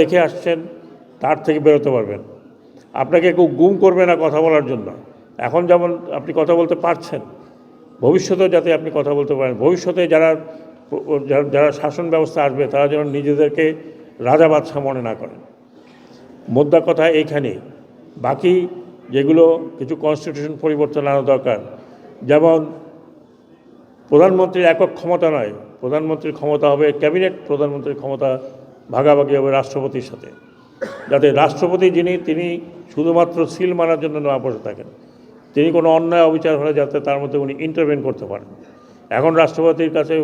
দেখে আসছেন তার থেকে বেরোতে পারবেন। আপনাকে কেউ গুম করবে না কথা বলার জন্য। এখন যেমন আপনি কথা বলতে পারছেন, ভবিষ্যতেও যাতে আপনি কথা বলতে পারেন। ভবিষ্যতে যারা যারা শাসন ব্যবস্থা আসবে তারা যেন নিজেদেরকে রাজা বাদশাহ মনে না করেন। মোদ্দা কথা এইখানেই। বাকি যেগুলো কিছু কনস্টিটিউশন পরিবর্তন আনা দরকার, যেমন প্রধানমন্ত্রীর একক ক্ষমতা নয়, প্রধানমন্ত্রীর ক্ষমতা হবে ক্যাবিনেট, প্রধানমন্ত্রীর ক্ষমতা ভাগাভাগি হবে রাষ্ট্রপতির সাথে, যাতে রাষ্ট্রপতি তিনি শুধুমাত্র সিল মারার জন্য না বসে থাকেন, তিনি কোনো অন্যায় অবিচার হলে যাতে তার মধ্যে উনি ইন্টারভেন করতে পারেন। এখন রাষ্ট্রপতির কাছে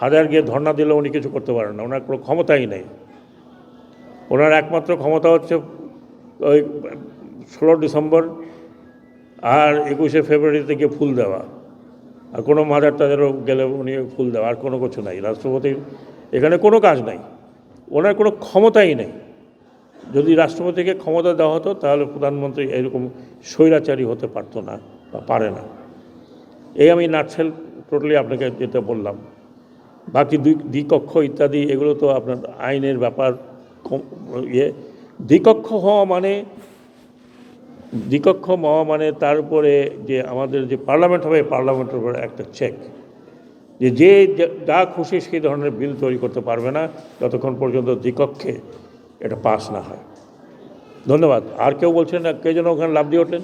হাজার গিয়ে ধর্ণা দিলেও উনি কিছু করতে পারেন না, ওনার কোনো ক্ষমতাই নেই। ওনার একমাত্র ক্ষমতা হচ্ছে ওই 16 ডিসেম্বর আর 21শে ফেব্রুয়ারিতে গিয়ে ফুল দেওয়া, আর কোনো মাজার টাজারও গেলে উনি ফুল দেওয়া, আর কোনো কিছু নাই। রাষ্ট্রপতির এখানে কোনো কাজ নাই, ওনার কোনো ক্ষমতাই নেই। যদি রাষ্ট্রপতিকে ক্ষমতা দেওয়া হতো তাহলে প্রধানমন্ত্রী এরকম স্বৈরাচারী হতে পারতো না বা পারে না। এই আমি নাটসেল টোটালি আপনাকে যেটা বললাম। বাকি দ্বিকক্ষ ইত্যাদি এগুলো তো আপনার আইনের ব্যাপার। দ্বিকক্ষ হওয়া মানে তার উপরে যে আমাদের যে পার্লামেন্ট হবে, পার্লামেন্টের উপরে একটা চেক, যে যা খুশি সেই ধরনের বিল তৈরি করতে পারবে না যতক্ষণ পর্যন্ত দ্বিকক্ষে এটা পাস না হয়। ধন্যবাদ। আর কেউ বলছেন না, কে যেন ওখানে লাফ দিয়ে ওঠেন।